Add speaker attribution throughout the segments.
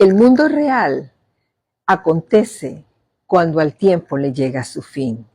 Speaker 1: El mundo real acontece cuando al tiempo le llega su fin,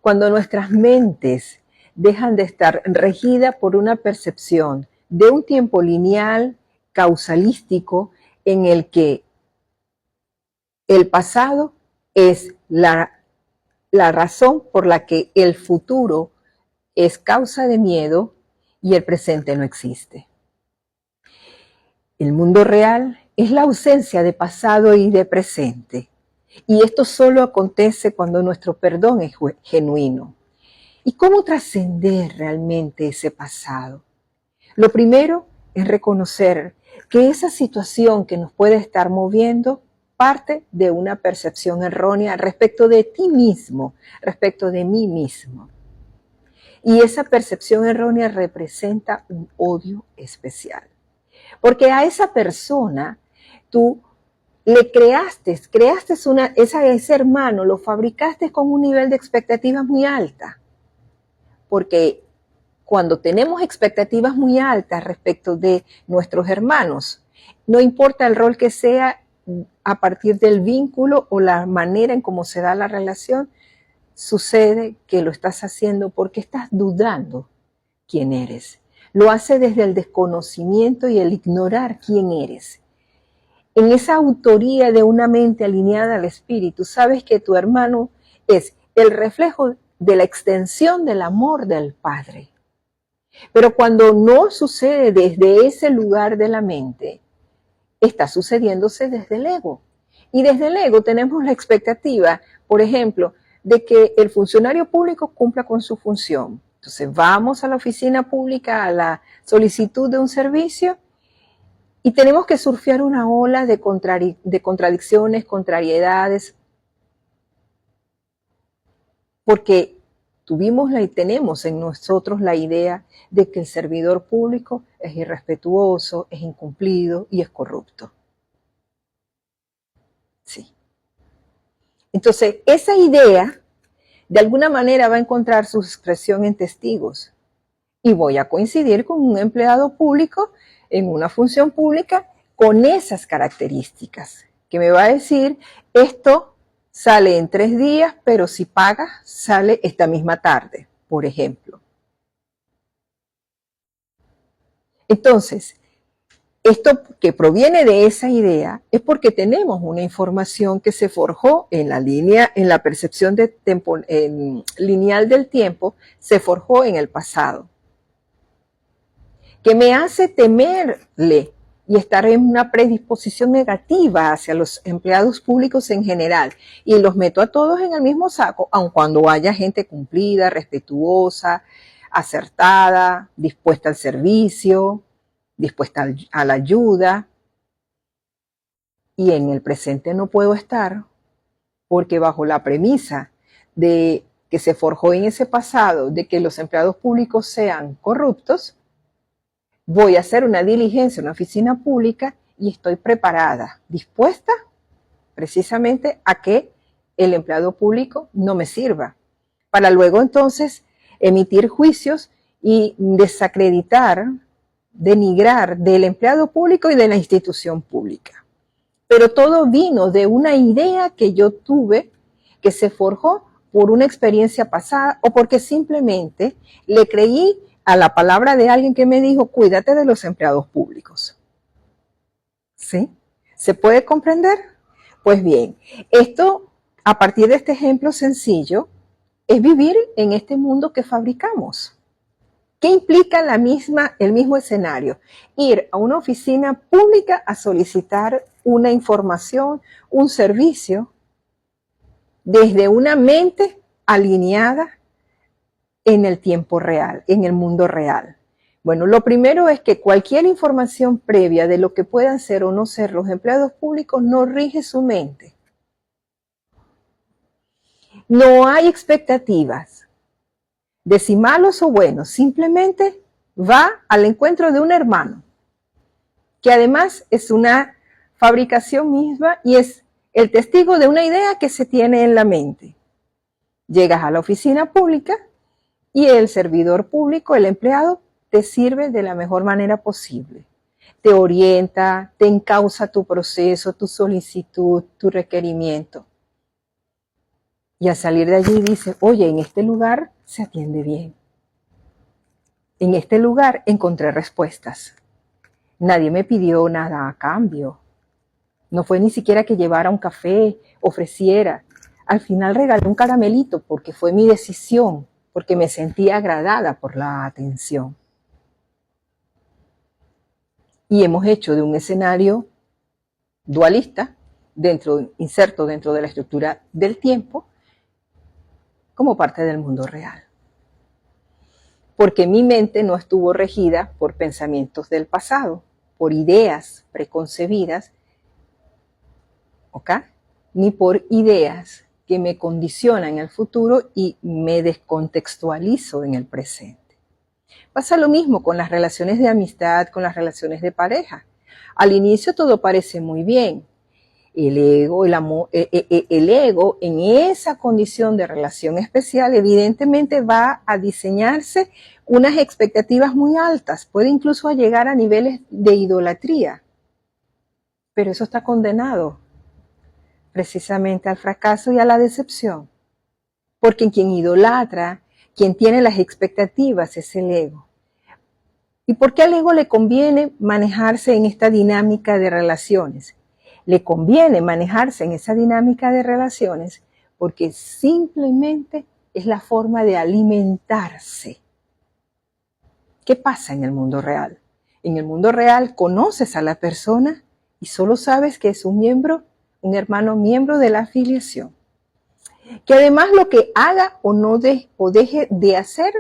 Speaker 1: cuando nuestras mentes dejan de estar regidas por una percepción de un tiempo lineal, causalístico, en el que el pasado es la razón por la que el futuro es causa de miedo y el presente no existe. El mundo real es la ausencia de pasado y de presente. Y esto solo acontece cuando nuestro perdón es genuino. ¿Y cómo trascender realmente ese pasado? Lo primero es reconocer que esa situación que nos puede estar moviendo parte de una percepción errónea respecto de ti mismo, respecto de mí mismo. Y esa percepción errónea representa un odio especial. Porque a esa persona tú le creaste ese hermano, lo fabricaste con un nivel de expectativas muy alta. Porque cuando tenemos expectativas muy altas respecto de nuestros hermanos, no importa el rol que sea a partir del vínculo o la manera en cómo se da la relación, sucede que lo estás haciendo porque estás dudando quién eres. Lo hace desde el desconocimiento y el ignorar quién eres. En esa autoría de una mente alineada al espíritu, sabes que tu hermano es el reflejo de la extensión del amor del Padre. Pero cuando no sucede desde ese lugar de la mente, está sucediéndose desde el ego. Y desde el ego tenemos la expectativa, por ejemplo, de que el funcionario público cumpla con su función. Entonces vamos a la oficina pública a la solicitud de un servicio y tenemos que surfear una ola de contradicciones, contrariedades, porque tuvimos y tenemos en nosotros la idea de que el servidor público es irrespetuoso, es incumplido y es corrupto. Sí. Entonces, esa idea de alguna manera va a encontrar su expresión en testigos. Y voy a coincidir con un empleado público en una función pública con esas características, que me va a decir, esto sale en 3 días, pero si pagas, sale esta misma tarde, por ejemplo. Entonces, esto que proviene de esa idea es porque tenemos una información que se forjó en la percepción de lineal del tiempo, se forjó en el pasado, que me hace temerle y estar en una predisposición negativa hacia los empleados públicos en general. Y los meto a todos en el mismo saco, aun cuando haya gente cumplida, respetuosa, acertada, dispuesta al servicio, dispuesta a la ayuda. Y en el presente no puedo estar, porque bajo la premisa de que se forjó en ese pasado, de que los empleados públicos sean corruptos, voy a hacer una diligencia en una oficina pública y estoy preparada, dispuesta precisamente a que el empleado público no me sirva, para luego entonces emitir juicios y desacreditar, denigrar del empleado público y de la institución pública. Pero todo vino de una idea que yo tuve, que se forjó por una experiencia pasada o porque simplemente le creí a la palabra de alguien que me dijo, cuídate de los empleados públicos. ¿Sí? ¿Se puede comprender? Pues bien, esto, a partir de este ejemplo sencillo, es vivir en este mundo que fabricamos. ¿Qué implica el mismo escenario? Ir a una oficina pública a solicitar una información, un servicio, desde una mente alineada en el tiempo real, en el mundo real. Bueno, lo primero es que cualquier información previa de lo que puedan ser o no ser los empleados públicos no rige su mente. No hay expectativas de si malos o buenos, simplemente va al encuentro de un hermano, que además es una fabricación misma y es el testigo de una idea que se tiene en la mente. Llegas a la oficina pública y el servidor público, el empleado, te sirve de la mejor manera posible. te orienta, te encausa tu proceso, tu solicitud, tu requerimiento. Y al salir de allí dice, oye, en este lugar se atiende bien. En este lugar encontré respuestas. Nadie me pidió nada a cambio. No fue ni siquiera que llevara un café, ofreciera. Al final regalé un caramelito porque fue mi decisión, porque me sentía agradada por la atención. Y hemos hecho de un escenario dualista, inserto dentro de la estructura del tiempo, como parte del mundo real. Porque mi mente no estuvo regida por pensamientos del pasado, por ideas preconcebidas, ¿ok? Ni por ideas que me condicionan el futuro y me descontextualizo en el presente. Pasa lo mismo con las relaciones de amistad, con las relaciones de pareja. Al inicio todo parece muy bien. El ego, el ego en esa condición de relación especial evidentemente va a diseñarse unas expectativas muy altas, puede incluso llegar a niveles de idolatría, pero eso está condenado precisamente al fracaso y a la decepción, porque quien idolatra, quien tiene las expectativas es el ego. ¿Y por qué al ego le conviene manejarse en esta dinámica de relaciones? Le conviene manejarse en esa dinámica de relaciones porque simplemente es la forma de alimentarse. ¿Qué pasa en el mundo real? En el mundo real conoces a la persona y solo sabes que es un miembro, un hermano miembro de la afiliación. Que además lo que haga o no o deje de hacer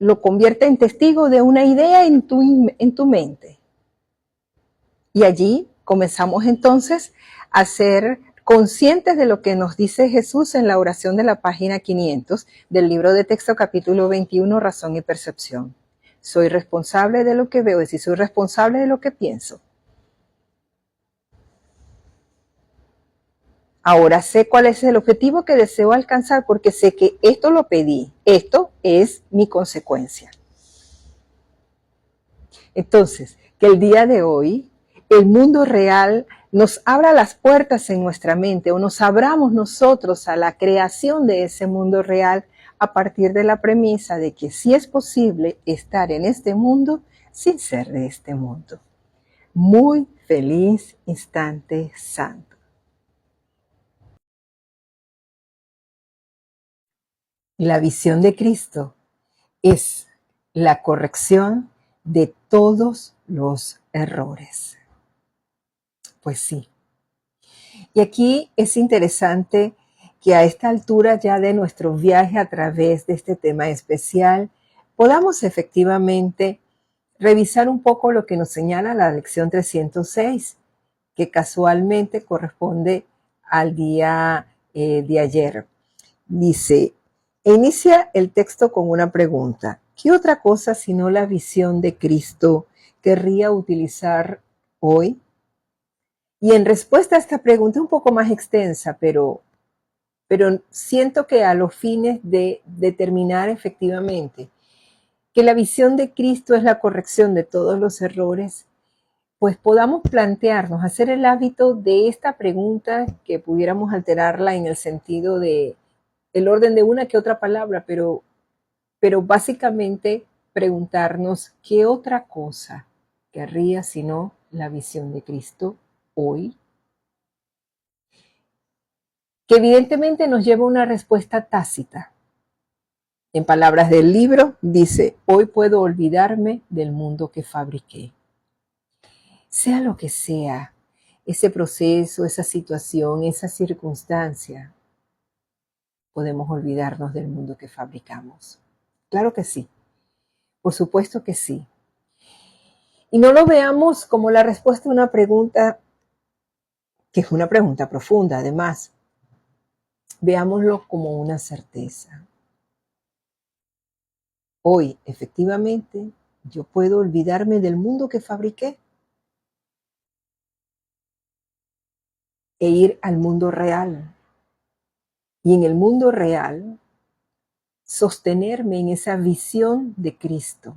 Speaker 1: lo convierte en testigo de una idea en tu mente. Y allí comenzamos entonces a ser conscientes de lo que nos dice Jesús en la oración de la página 500 del libro de texto capítulo 21, Razón y Percepción. Soy responsable de lo que veo, es decir, soy responsable de lo que pienso. Ahora sé cuál es el objetivo que deseo alcanzar porque sé que esto lo pedí, esto es mi consecuencia. Entonces, que el día de hoy el mundo real nos abra las puertas en nuestra mente o nos abramos nosotros a la creación de ese mundo real a partir de la premisa de que sí es posible estar en este mundo sin ser de este mundo. Muy feliz instante santo. La visión de Cristo es la corrección de todos los errores. Pues sí. Y aquí es interesante que a esta altura ya de nuestro viaje a través de este tema especial, podamos efectivamente revisar un poco lo que nos señala la lección 306, que casualmente corresponde al día de ayer. Dice, inicia el texto con una pregunta. ¿Qué otra cosa sino la visión de Cristo querría utilizar hoy? Y en respuesta a esta pregunta un poco más extensa, pero siento que a los fines de determinar efectivamente que la visión de Cristo es la corrección de todos los errores, pues podamos plantearnos, hacer el hábito de esta pregunta que pudiéramos alterarla en el sentido de el orden de una que otra palabra, pero básicamente preguntarnos qué otra cosa querría sino la visión de Cristo hoy, que evidentemente nos lleva a una respuesta tácita. En palabras del libro, dice, hoy puedo olvidarme del mundo que fabriqué. Sea lo que sea, ese proceso, esa situación, esa circunstancia, podemos olvidarnos del mundo que fabricamos. Claro que sí, por supuesto que sí. Y no lo veamos como la respuesta a una pregunta, que es una pregunta profunda además. Veámoslo como una certeza. Hoy, efectivamente, yo puedo olvidarme del mundo que fabriqué e ir al mundo real. Y en el mundo real, sostenerme en esa visión de Cristo.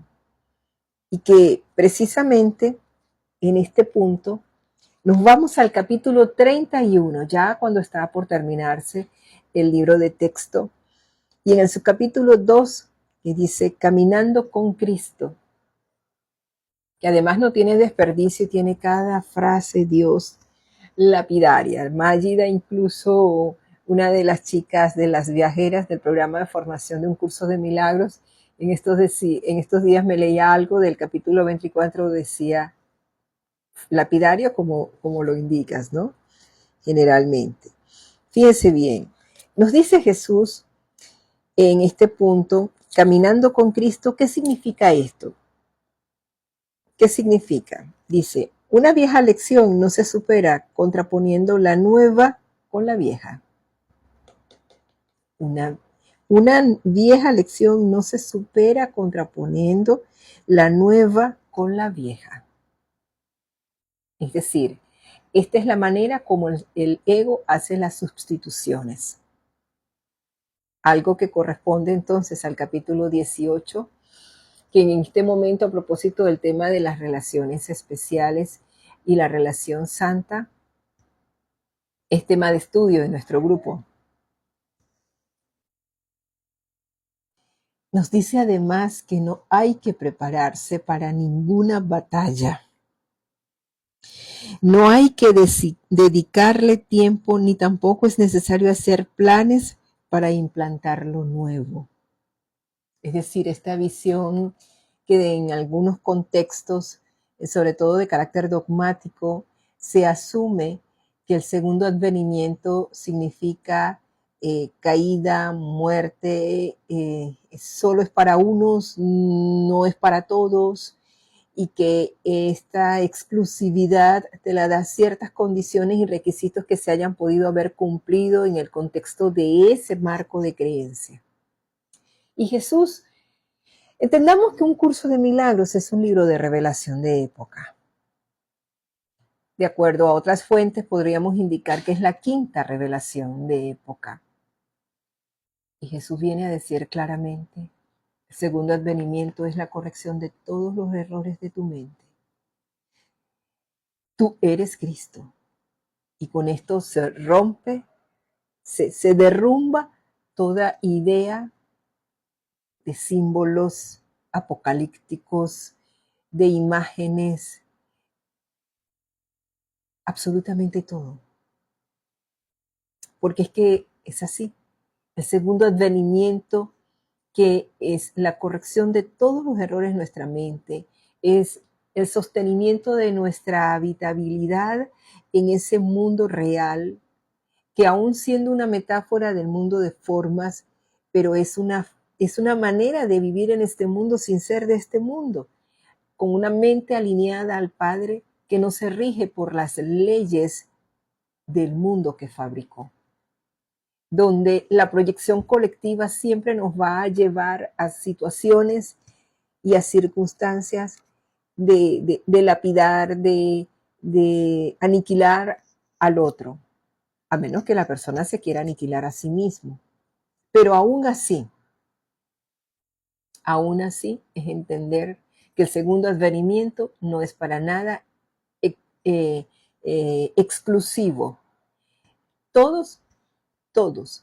Speaker 1: Y que precisamente en este punto nos vamos al capítulo 31, ya cuando está por terminarse el libro de texto, y en el subcapítulo 2, que dice Caminando con Cristo, que además no tiene desperdicio, tiene cada frase Dios lapidaria. Mágida, incluso una de las chicas de las viajeras del programa de formación de un curso de milagros, en estos días me leía algo del capítulo 24, decía lapidario como lo indicas, ¿no? Generalmente. Fíjense bien, nos dice Jesús en este punto, caminando con Cristo, ¿qué significa esto? ¿Qué significa? Dice, una vieja lección no se supera contraponiendo la nueva con la vieja. Una vieja lección no se supera contraponiendo la nueva con la vieja. Es decir, esta es la manera como el ego hace las sustituciones. Algo que corresponde entonces al capítulo 18, que en este momento, a propósito del tema de las relaciones especiales y la relación santa, es tema de estudio de nuestro grupo. Nos dice además que no hay que prepararse para ninguna batalla. No hay que dedicarle tiempo ni tampoco es necesario hacer planes para implantar lo nuevo. Es decir, esta visión que en algunos contextos, sobre todo de carácter dogmático, se asume que el segundo advenimiento significa caída, muerte, solo es para unos, no es para todos, y que esta exclusividad te la da ciertas condiciones y requisitos que se hayan podido haber cumplido en el contexto de ese marco de creencia. Y Jesús, entendamos que un curso de milagros es un libro de revelación de época. De acuerdo a otras fuentes, podríamos indicar que es la quinta revelación de época. Y Jesús viene a decir claramente, el segundo advenimiento es la corrección de todos los errores de tu mente. Tú eres Cristo. Y con esto se rompe, se derrumba toda idea de símbolos apocalípticos, de imágenes, absolutamente todo. Porque es que es así. El segundo advenimiento, que es la corrección de todos los errores de nuestra mente, es el sostenimiento de nuestra habitabilidad en ese mundo real, que aún siendo una metáfora del mundo de formas, pero es una manera de vivir en este mundo sin ser de este mundo, con una mente alineada al Padre que no se rige por las leyes del mundo que fabricó, donde la proyección colectiva siempre nos va a llevar a situaciones y a circunstancias de lapidar, de aniquilar al otro, a menos que la persona se quiera aniquilar a sí mismo. Pero aún así es entender que el segundo advenimiento no es para nada exclusivo. Todos,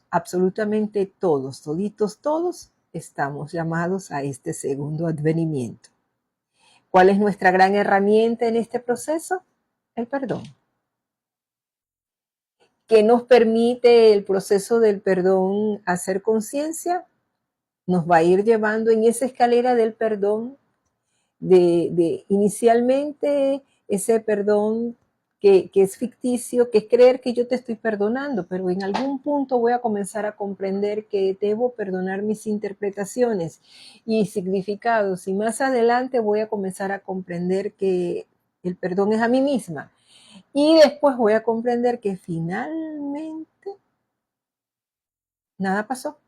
Speaker 1: absolutamente todos, toditos, todos estamos llamados a este segundo advenimiento. ¿Cuál es nuestra gran herramienta en este proceso? El perdón. ¿Qué nos permite el proceso del perdón hacer conciencia? Nos va a ir llevando en esa escalera del perdón, de inicialmente ese perdón que es ficticio, que es creer que yo te estoy perdonando, pero en algún punto voy a comenzar a comprender que debo perdonar mis interpretaciones y significados, y más adelante voy a comenzar a comprender que el perdón es a mí misma, y después voy a comprender que finalmente nada pasó,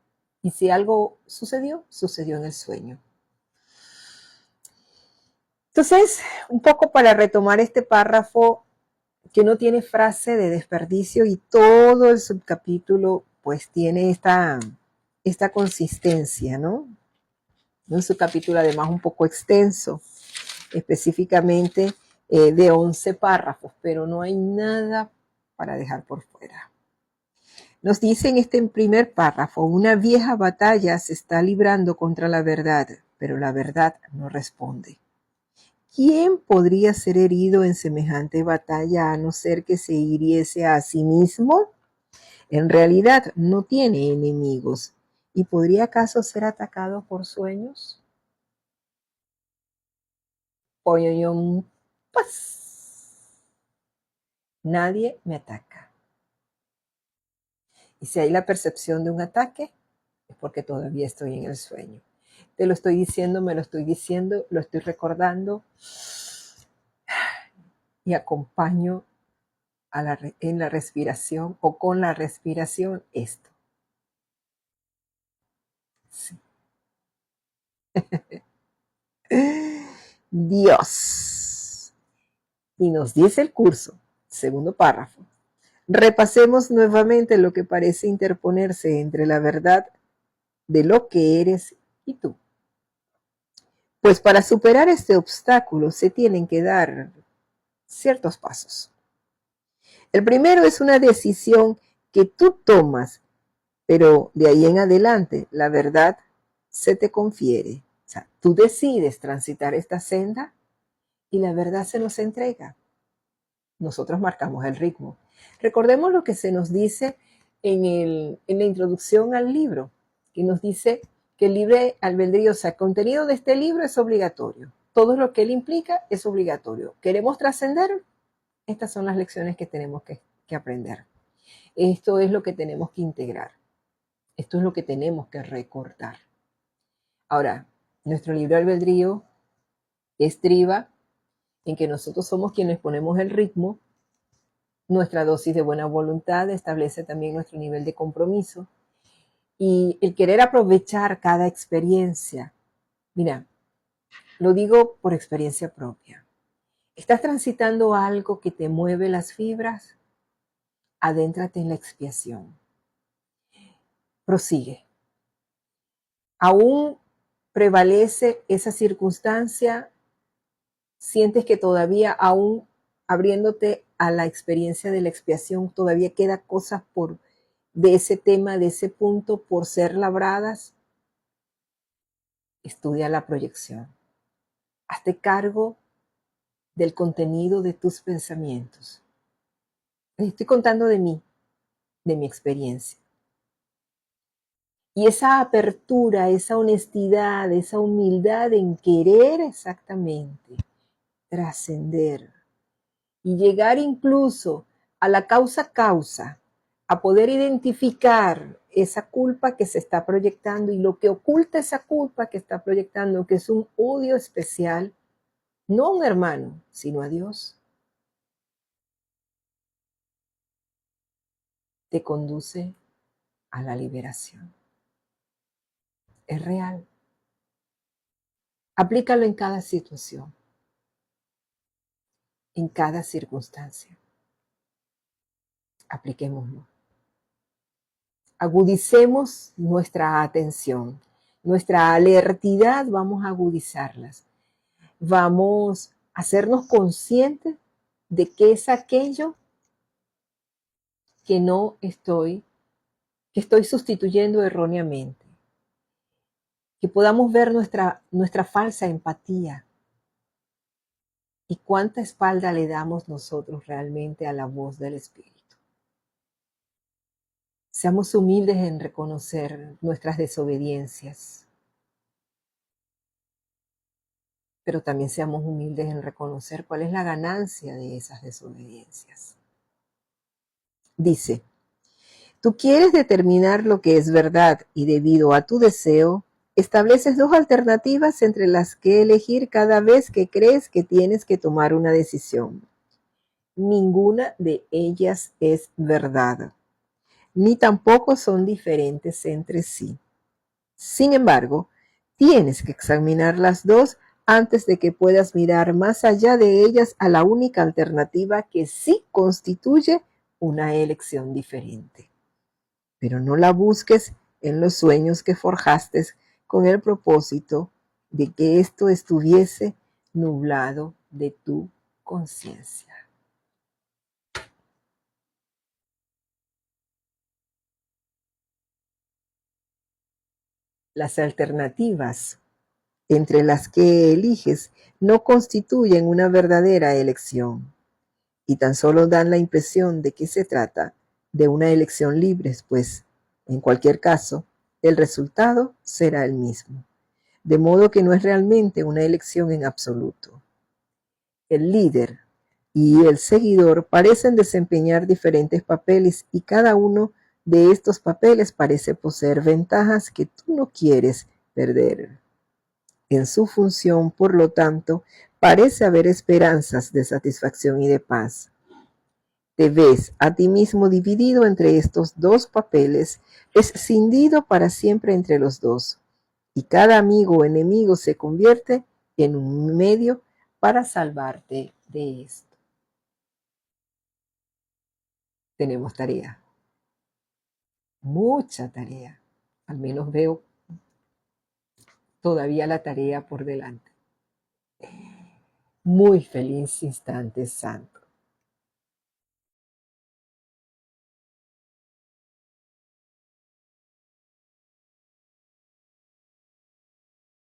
Speaker 1: y si algo sucedió, sucedió en el sueño. Entonces, un poco para retomar este párrafo que no tiene frase de desperdicio, y todo el subcapítulo pues tiene esta consistencia, ¿no? Un subcapítulo además un poco extenso. específicamente de 11 párrafos, pero no hay nada para dejar por fuera. Nos dice en este primer párrafo, una vieja batalla se está librando contra la verdad, pero la verdad no responde. ¿Quién podría ser herido en semejante batalla a no ser que se hiriese a sí mismo? En realidad no tiene enemigos. ¿Y podría acaso ser atacado por sueños? Oyoyón, pues nadie me ataca. Y si hay la percepción de un ataque, es porque todavía estoy en el sueño. Te lo estoy diciendo, me lo estoy diciendo, lo estoy recordando y acompaño en la respiración o con la respiración esto. Sí. Dios. Y nos dice el curso, segundo párrafo. Repasemos nuevamente lo que parece interponerse entre la verdad de lo que eres y tú. Pues para superar este obstáculo se tienen que dar ciertos pasos. El primero es una decisión que tú tomas, pero de ahí en adelante la verdad se te confiere. O sea, tú decides transitar esta senda y la verdad se nos entrega. Nosotros marcamos el ritmo. Recordemos lo que se nos dice en la introducción al libro, que nos dice que el libre albedrío, o sea, el contenido de este libro es obligatorio. Todo lo que él implica es obligatorio. ¿Queremos trascender? Estas son las lecciones que tenemos que aprender. Esto es lo que tenemos que integrar. Esto es lo que tenemos que recordar. Ahora, nuestro libre albedrío estriba en que nosotros somos quienes ponemos el ritmo. Nuestra dosis de buena voluntad establece también nuestro nivel de compromiso. Y el querer aprovechar cada experiencia. Mira, lo digo por experiencia propia. ¿Estás transitando algo que te mueve las fibras? Adéntrate en la expiación. Prosigue. Aún prevalece esa circunstancia, sientes que todavía aún abriéndote a la experiencia de la expiación, todavía queda cosas de ese tema, de ese punto por ser labradas. Estudia la proyección. Hazte cargo del contenido de tus pensamientos. Estoy contando de mí, de mi experiencia. Y esa apertura, esa honestidad, esa humildad en querer exactamente trascender y llegar incluso a la causa, a poder identificar esa culpa que se está proyectando y lo que oculta esa culpa que está proyectando, que es un odio especial, no a un hermano, sino a Dios, te conduce a la liberación. Es real. Aplícalo en cada situación, en cada circunstancia. Apliquémoslo. Agudicemos nuestra atención, nuestra alertidad, vamos a agudizarlas. Vamos a hacernos conscientes de qué es aquello que que estoy sustituyendo erróneamente. Que podamos ver nuestra falsa empatía y cuánta espalda le damos nosotros realmente a la voz del Espíritu. Seamos humildes en reconocer nuestras desobediencias, pero también seamos humildes en reconocer cuál es la ganancia de esas desobediencias. Dice, tú quieres determinar lo que es verdad y debido a tu deseo, estableces dos alternativas entre las que elegir cada vez que crees que tienes que tomar una decisión. Ninguna de ellas es verdad, ni tampoco son diferentes entre sí. Sin embargo, tienes que examinar las dos antes de que puedas mirar más allá de ellas a la única alternativa que sí constituye una elección diferente. Pero no la busques en los sueños que forjaste con el propósito de que esto estuviese nublado de tu conciencia. Las alternativas entre las que eliges no constituyen una verdadera elección y tan solo dan la impresión de que se trata de una elección libre, pues, en cualquier caso, el resultado será el mismo, de modo que no es realmente una elección en absoluto. El líder y el seguidor parecen desempeñar diferentes papeles y cada uno de estos papeles parece poseer ventajas que tú no quieres perder. En su función, por lo tanto, parece haber esperanzas de satisfacción y de paz. Te ves a ti mismo dividido entre estos dos papeles, escindido para siempre entre los dos, y cada amigo o enemigo se convierte en un medio para salvarte de esto. Tenemos tarea, mucha tarea, al menos veo todavía la tarea por delante. Muy feliz instante santo.